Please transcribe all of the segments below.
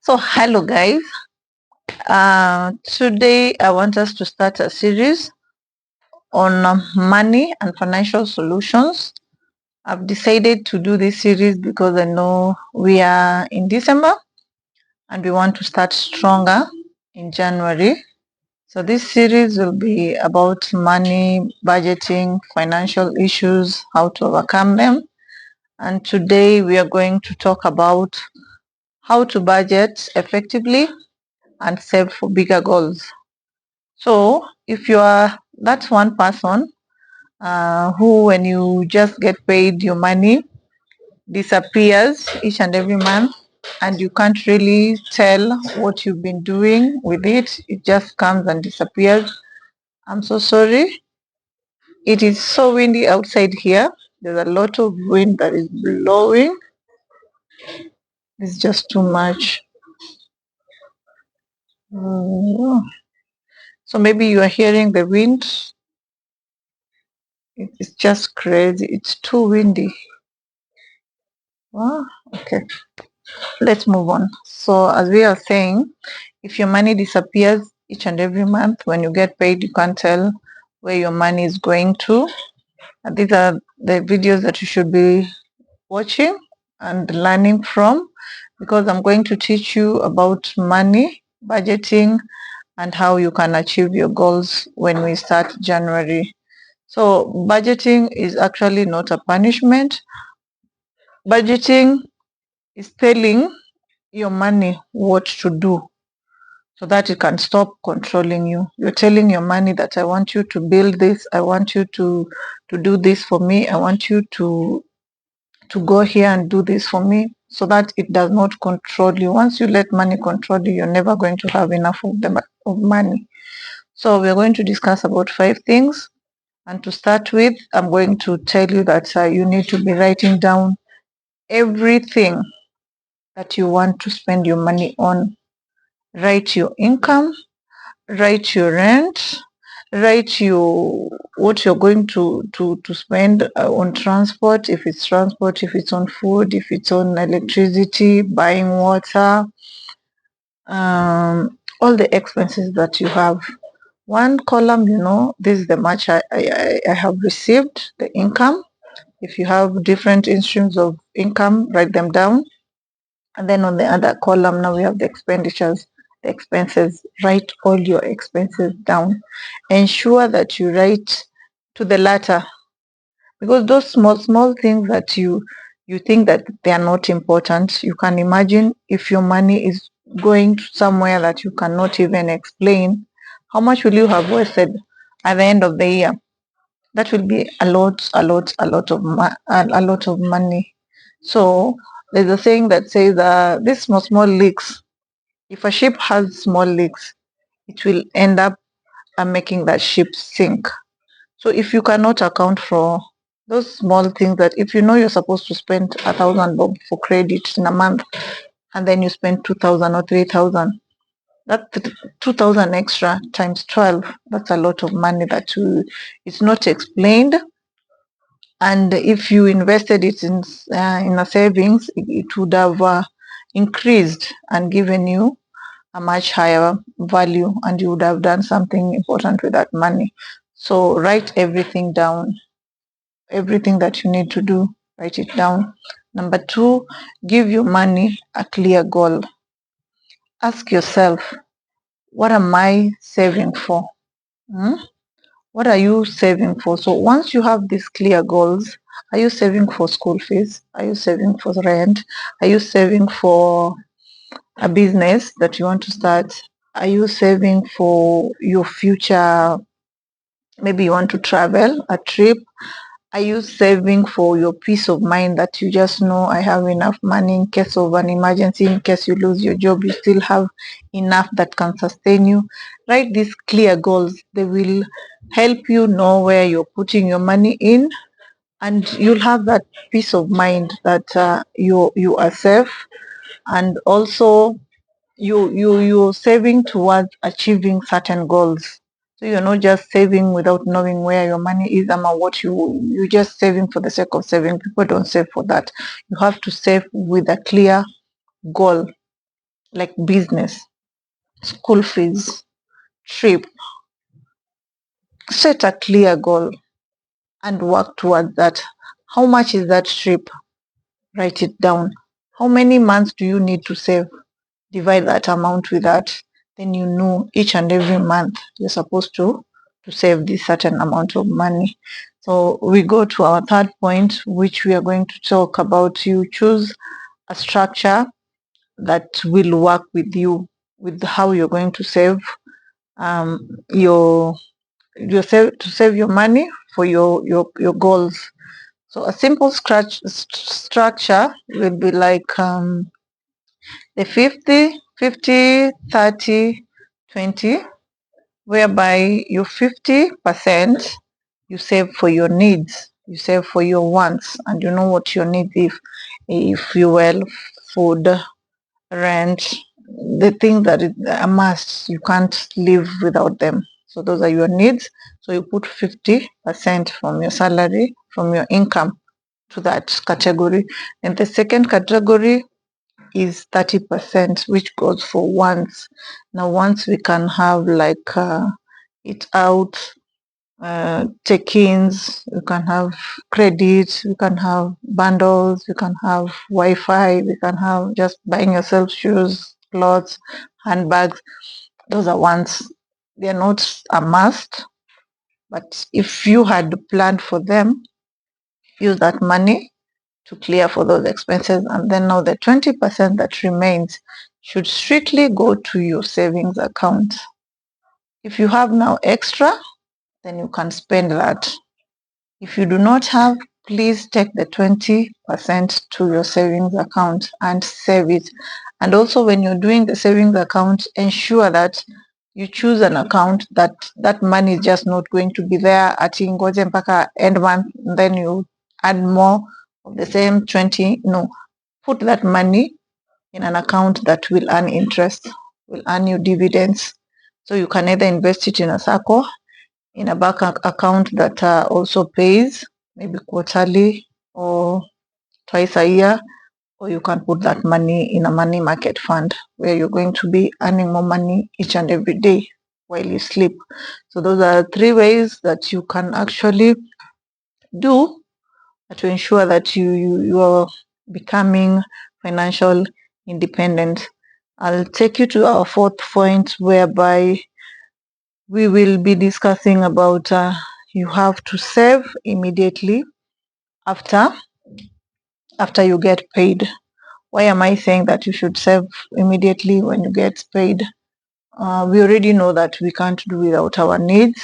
So, hello guys. Today I want us to start a series on money and financial solutions. I've decided to do this series because I know we are in December and we want to start stronger in January. So this series will be about money, budgeting, financial issues, how to overcome them. And today we are going to talk about how to budget effectively and save for bigger goals. So if you are that one person who, when you just get paid, your money disappears each and every month, and you can't really tell what you've been doing with it, it just comes and disappears. I'm so sorry. It is so windy outside here. There's a lot of wind that is blowing. It's just too much. Mm. So maybe you are hearing the wind. It's just crazy. It's too windy. Oh, okay, let's move on. So as we are saying, if your money disappears each and every month, when you get paid, you can't tell where your money is going to. And these are the videos that you should be watching and learning from, because I'm going to teach you about money, budgeting, and how you can achieve your goals when we start January. So budgeting is actually not a punishment. Budgeting is telling your money what to do so that it can stop controlling you. You're telling your money that I want you to build this, I want you to do this for me, I want you to go here and do this for me, so that it does not control you. Once you let money control you, you're never going to have enough of money. So we're going to discuss about 5 things. And to start with, I'm going to tell you that you need to be writing down everything that you want to spend your money on. Write your income, write your rent, write your what you're going to spend on transport, if it's transport, if it's on food, if it's on electricity, buying water, all the expenses that you have. One column, this is the much I have received, the income. If you have different streams of income, write them down. And then on the other column, now we have the expenditures, the expenses. Write all your expenses down. Ensure that you write to the latter, because those small things that you think that they are not important, you can imagine if your money is going to somewhere that you cannot even explain, how much will you have wasted at the end of the year? That will be a lot of money. So there's a saying that says these small leaks, if a ship has small leaks, it will end up making that ship sink. So if you cannot account for those small things, that if you know you're supposed to spend 1,000 bob for credit in a month, and then you spend 2,000 or 3,000, that 2,000 extra times 12, that's a lot of money that it's not explained. And if you invested it in a savings, it would have increased and given you a much higher value, and you would have done something important with that money. So write everything down, everything that you need to do, write it down. Number 2, give your money a clear goal. Ask yourself, what am I saving for? Hmm? What are you saving for? So once you have these clear goals, are you saving for school fees? Are you saving for rent? Are you saving for a business that you want to start? Are you saving for your future? Maybe you want to travel, a trip. Are you saving for your peace of mind, that you just know I have enough money in case of an emergency, in case you lose your job, you still have enough that can sustain you? Write these clear goals. They will help you know where you're putting your money in, and you'll have that peace of mind that you are safe, and also you're saving towards achieving certain goals. So you're not just saving without knowing where your money is, or what you're just saving for the sake of saving. People don't save for that. You have to save with a clear goal. like business, school fees, trip. Set a clear goal and work towards that. How much is that trip? Write it down. How many months do you need to save? Divide that amount with that. Then you know each and every month you're supposed to save this certain amount of money. So we go to our third point, which we are going to talk about. You choose a structure that will work with you, with how you're going to save your to save your money for your goals. So a simple structure will be like the 50-50-30-20, whereby your 50% you save for your needs, you save for your wants, and you know what your needs if fuel, food, rent, the things that is a must, you can't live without them. So those are your needs. So you put 50% from your salary, from your income to that category. And the second category is 30%, which goes for wants. Now once we can have like it out, check-ins, you can have credit, you can have bundles, you can have Wi-Fi, you can have just buying yourself shoes, clothes, handbags. Those are wants. They're not a must, but if you had planned for them, use that money to clear for those expenses. And then now the 20% that remains should strictly go to your savings account. If you have now extra, then you can spend that. If you do not have, please take the 20% to your savings account and save it. And also when you're doing the savings account, ensure that you choose an account that money is just not going to be there at ngoje mpaka end month, then you add more of the same 20. No, put that money in an account that will earn interest, will earn you dividends. So you can either invest it in a SACCO, in a bank account that also pays maybe quarterly or twice a year, or you can put that money in a money market fund where you're going to be earning more money each and every day while you sleep. So those are 3 ways that you can actually do to ensure that you are becoming financial independent. I'll take you to our fourth point, whereby we will be discussing about you have to save immediately after you get paid. Why am I saying that you should save immediately when you get paid? We already know that we can't do without our needs.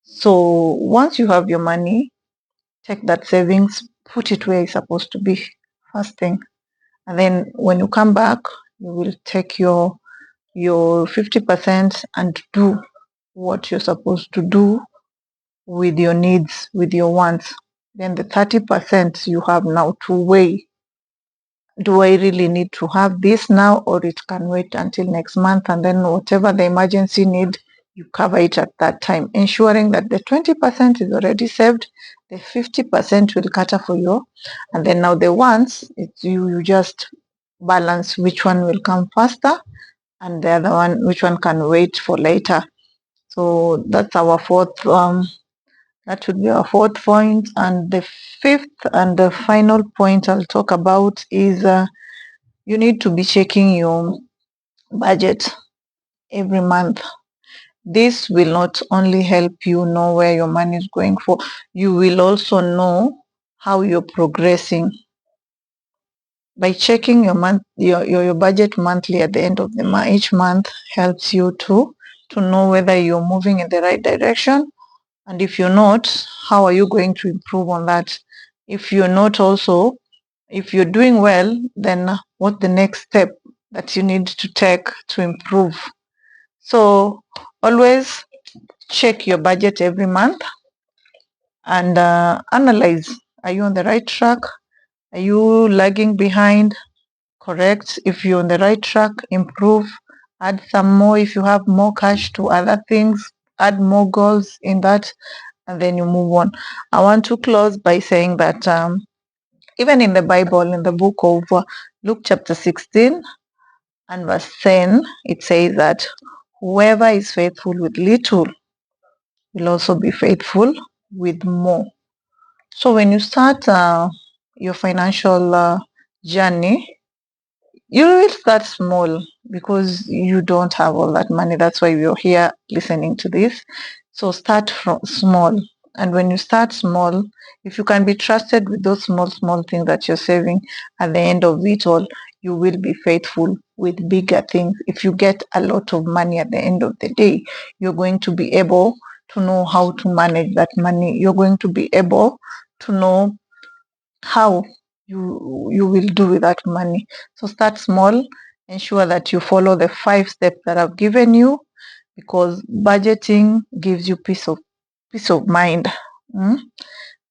So once you have your money, take that savings, put it where it's supposed to be, first thing. And then when you come back, you will take your 50% and do what you're supposed to do with your needs, with your wants. Then the 30% you have now to weigh. Do I really need to have this now, or it can wait until next month? And then whatever the emergency need, you cover it at that time, ensuring that the 20% is already saved, the 50% will cater for you, and then now the ones, it's you just balance which one will come faster and the other one, which one can wait for later. So that's our fourth that would be our fourth point. And the fifth and the final point I'll talk about is you need to be checking your budget every month. This will not only help you know where your money is going for, you will also know how you're progressing. By checking your budget monthly at the end of each month helps you to know whether you're moving in the right direction. And if you're not, how are you going to improve on that? If you're not also, if you're doing well, then what's the next step that you need to take to improve? So always check your budget every month and analyze. Are you on the right track? Are you lagging behind? Correct. If you're on the right track, improve. Add some more. If you have more cash to other things, add more goals in that, and then you move on. I want to close by saying that even in the Bible, in the book of Luke chapter 16, And verse 10, it says that whoever is faithful with little will also be faithful with more. So when you start your financial journey, you will start small because you don't have all that money. That's why you're here listening to this. So start from small. And when you start small, if you can be trusted with those small things that you're saving, at the end of it all, you will be faithful with bigger things. If you get a lot of money at the end of the day, you're going to be able to know how to manage that money. You're going to be able to know how you will do with that money. So start small, ensure that you follow the 5 steps that I've given you, because budgeting gives you peace of mind. mm,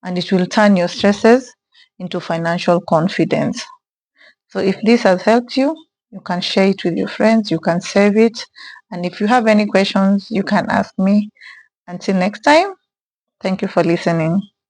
and it will turn your stresses into financial confidence. So if this has helped you, you can share it with your friends, you can save it, and if you have any questions, you can ask me. Until next time, thank you for listening.